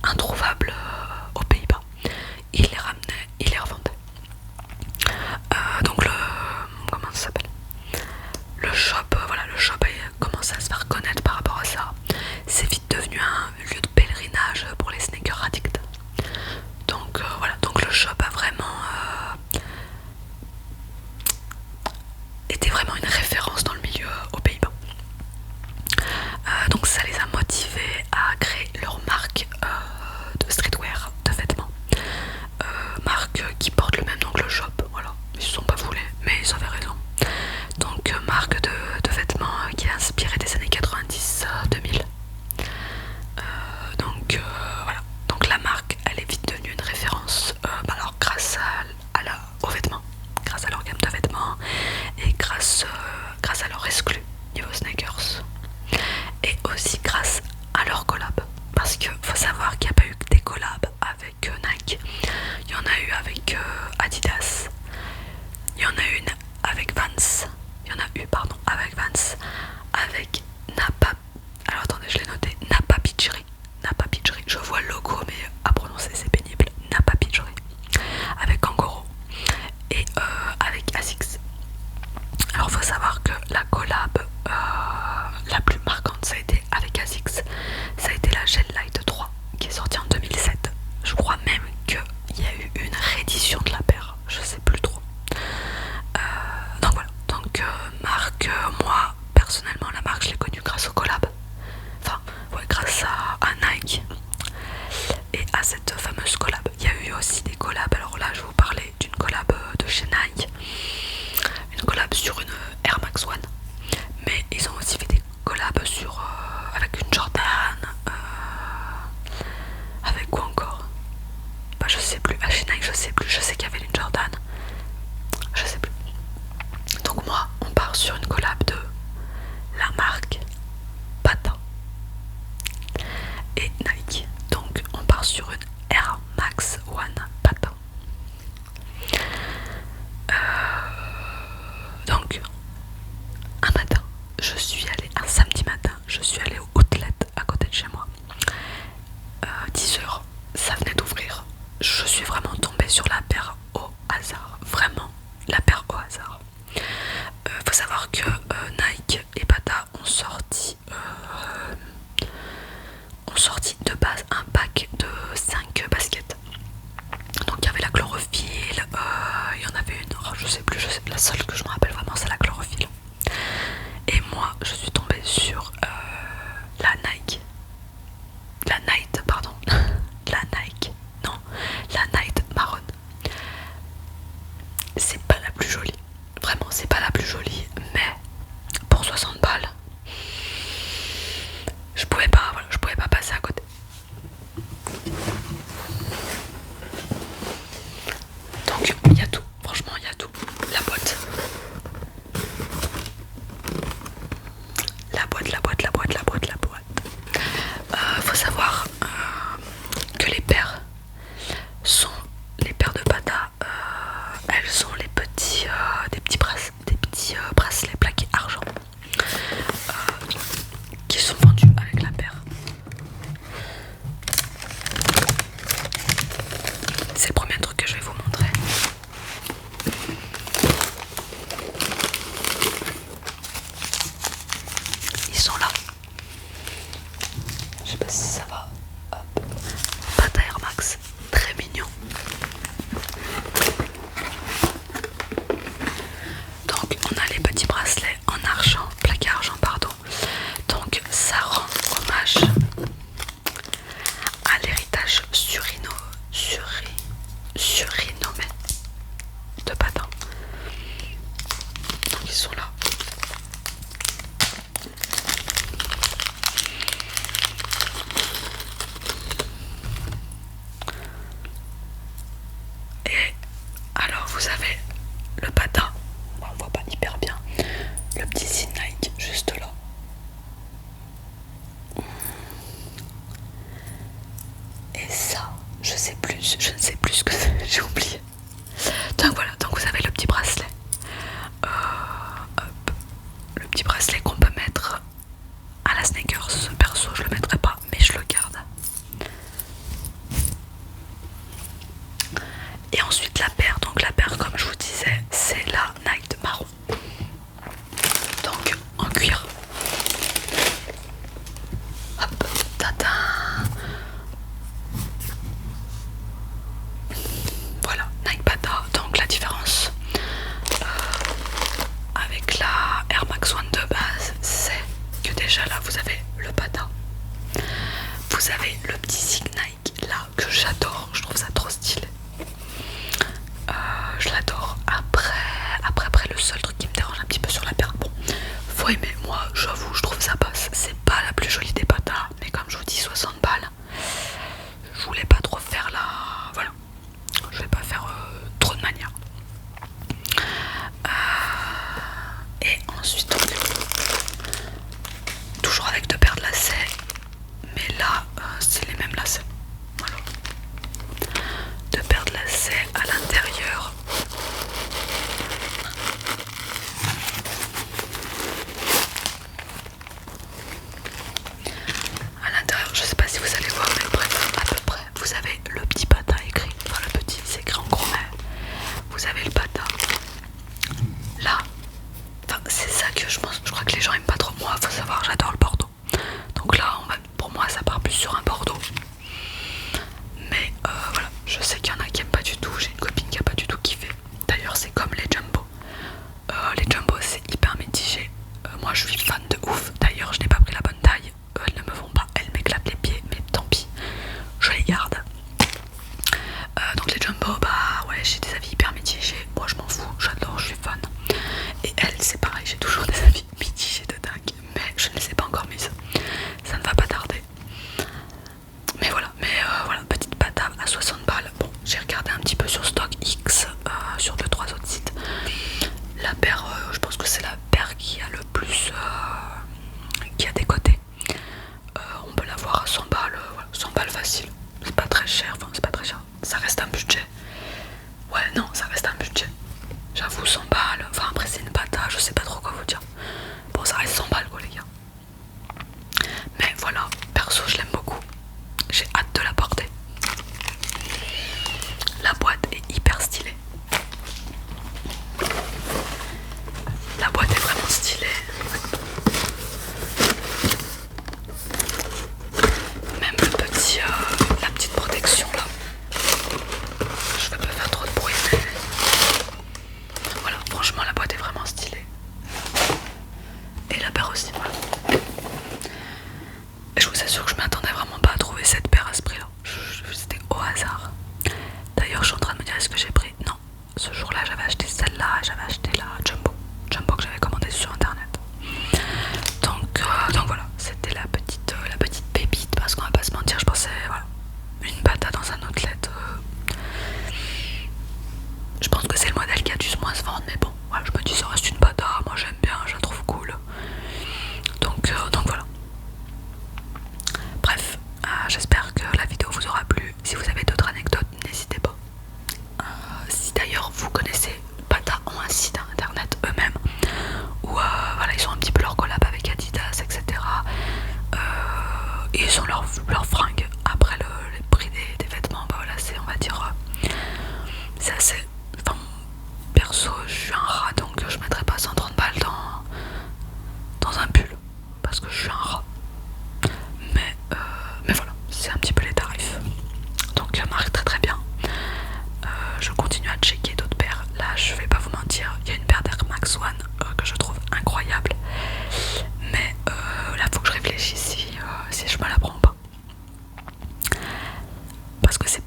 introuvables aux Pays-Bas. Il les ramenait, il les revendait. Donc comment ça s'appelle, le shop, voilà, le shop a commencé à se faire connaître par rapport à ça. C'est vite devenu un lieu de pèlerinage pour les sneakers addicts. Donc voilà, donc le shop a vraiment été vraiment une référence dans le milieu aux Pays-Bas. Donc ça les a motivés à créer leur marque de streetwear, de vêtements. Marque qui porte le même nom que le shop, voilà. Ils se sont pas foulés, mais ils avaient raison. Donc marque de vêtements qui est inspirée des années 90-2000. Donc voilà, donc la marque elle est vite devenue une référence alors grâce aux vêtements, grâce à leur gamme de vêtements et grâce à leur exclus niveau sneakers, et aussi grâce à leur collab, parce que faut savoir qu'il n'y a pas eu que des collabs avec Nike. Il y en a eu avec Adidas, il y en a une avec Vans, il y en a eu pardon avec Vans, avec Napa, alors attendez je l'ai noté, Napa Pitchery, je vois le logo mais à prononcer c'est pénible, Napa Pitchery, avec Kangaroo et avec Asics. Alors faut savoir que la collab la plus marquante ça a été avec Asics, ça a été la Gel Light 3 qui est sortie en 2007. Je crois même qu'il y a eu une réédition de la paire, je sais plus trop. Donc voilà, donc marque, moi personnellement la marque je l'ai connue grâce au collab, enfin ouais, grâce à Nike et à cette fameuse collab. Il y a eu aussi des collabs, alors là je vais vous parler d'une collab de chez Nike, une collab sur une Air Max One, mais ils ont aussi fait des collabs sur avec une Jordan, avec quoi encore, bah je sais plus, à chez Nike je sais plus, je sais qu'il y avait une Jordan, je sais plus. Donc moi on part sur une collab de la marque Pata et Nike, donc on part sur une Air Max One Pata. Donc un matin, un samedi matin, je suis allée au outlet à côté de chez moi. 10h, ça venait d'ouvrir. Je suis vraiment tombée sur la paire au hasard. Vraiment, la paire au hasard. Faut savoir que Nike et Bata ont sorti de base un pack de 5 baskets. Donc il y avait la chlorophylle, il y en avait une, oh, je sais plus, la seule que je me rappelle vraiment c'est la chlorophylle. Et moi je suis tombée sur la Nike, la Nike marron. C'est pas la plus jolie, vraiment c'est pas la plus jolie, mais pour 60 balles, je pouvais pas passer à côté. Donc il y a tout, franchement il y a tout. La boîte. Faut savoir que les paires de Bata, elles ont des petits bracelets plaqués argent qui sont vendus avec la paire. C'est le premier truc que je vais vous montrer. Ils sont là. Je sais pas si ça va. Hop. Bata Air Max, très mignon. Donc on a les petits bracelets en argent, plaqué argent pardon. Donc ça rend hommage à l'héritage surinommé de Bata. Donc ils sont là. Et alors vous avez le Bata, on voit pas hyper bien, le petit signe Nike juste là. Et ça, je ne sais plus ce que c'est, j'ai oublié. Donc voilà, donc vous avez le petit bracelet. Hop, le petit bracelet qu'on peut mettre à la sneakers. Perso, je le mettrai pas, mais je le garde. Et ensuite la paire, donc la paire comme je vous disais c'est la Night marron, donc en cuir. Hop, tata. Voilà, Nike Bata. Donc la différence avec la Air Max One de base, c'est que déjà là vous avez le Bata, vous avez le petit signe Nike là que j'adore, je trouve ça trop stylé. Je l'adore. Après le seul truc qui me dérange un petit peu sur la paire, bon, faut aimer, moi j'avoue, je trouve ça passe. C'est pas la plus jolie des Bata, mais comme je vous dis 60 balles, je voulais pas trop faire la... Voilà, je vais pas faire trop de manière. Et ensuite donc, toujours avec deux paires de lacets, mais là c'est les mêmes lacets. Voilà, deux paires de lacets à l'intérieur. À l'intérieur, je sais pas si vous allez voir, mais bref, à peu près, vous avez le petit Bata écrit, enfin le petit, c'est écrit en gros, mais vous avez le Bata. Là, enfin, c'est ça que je pense, je crois que les gens aiment pas trop. Moi, faut savoir, j'adore le Bordeaux. Donc là, pour moi, ça part plus sur un Bordeaux. Mais voilà, je sais qu'il y en a qui aiment pas du tout. J'ai une copine qui a pas du tout kiffé. D'ailleurs, c'est comme les Jumbo. Les Jumbo, c'est hyper mitigé. Moi, je suis fan de ouf. D'ailleurs, je n'ai pas pris la bonne taille. Elles ne me vont pas, elles m'éclatent les pieds, mais tant pis, je les garde. Donc les Jumbo, bah ouais, j'ai des avis hyper mitigés. Moi, je m'en fous, j'adore, je suis fan. Et elle, c'est pareil, j'ai toujours des avis mitigés de dingue, mais je ne les ai pas encore mises. Ça ne va pas tarder. Mais voilà, voilà, petite patate à 60 balles. Bon, j'ai regardé un petit peu sur StockX, sur 2-3 autres sites. La paire, je pense que c'est la paire qui a le plus, qui a des côtés. On peut l'avoir à 100 balles, voilà, 100 balles facile. C'est pas très cher, enfin c'est pas très cher. Ça reste un budget. Ouais, non, ça reste un budget. J'avoue, 100 balles. Enfin, après, c'est une patate, je sais pas trop quoi vous dire. Bon, ça reste 100 balles, quoi, les gars. Mais voilà, perso, je l'aime beaucoup. J'ai hâte de la porter. La boîte est hyper stylée. La boîte est vraiment stylée. Même le petit, la petite protection là. Je vais pas faire trop de bruit, mais voilà, franchement, la boîte est vraiment stylée. Et la paire aussi, voilà. Et je vous assure que je m'attendais vraiment pas à trouver cette paire à ce prix là. C'était au hasard. D'ailleurs, je suis en train de me dire, est-ce que j'ai pris... Non, ce jour-là, j'avais acheté celle-là, j'avais acheté la Jumbo. Jumbo que j'avais commandée sur internet. Donc voilà, c'était la petite pépite, parce qu'on va pas se mentir, je pensais, voilà, une bata dans un outlet. Je pense que c'est le modèle qui a dû moins se vendre, mais bon, voilà, je me dis, ça reste une bata, moi j'aime bien, je la trouve cool. Donc voilà. Bref, j'espère que la vidéo vous aura plu. Si vous avez d'autres anecdotes, n'hésitez pas. Si d'ailleurs vous connaissez, Bata ont un site internet eux-mêmes où voilà, ils ont un petit peu leur collab avec Adidas, etc. Et ils ont leurs fringues. Après les prix des vêtements, bah voilà, c'est, on va dire, c'est assez... Enfin, perso, je suis un rat, donc je mettrai pas 130 balles dans un pull, parce que je suis un rat. Mais voilà, c'est un petit peu les tarifs. Donc la marque très très bien. Je continue à checker d'autres paires. Là, je vais pas vous mentir, il y a une paire d'Air Max One que je trouve incroyable. Mais là, faut que je réfléchisse si je me la prends pas. Parce que c'est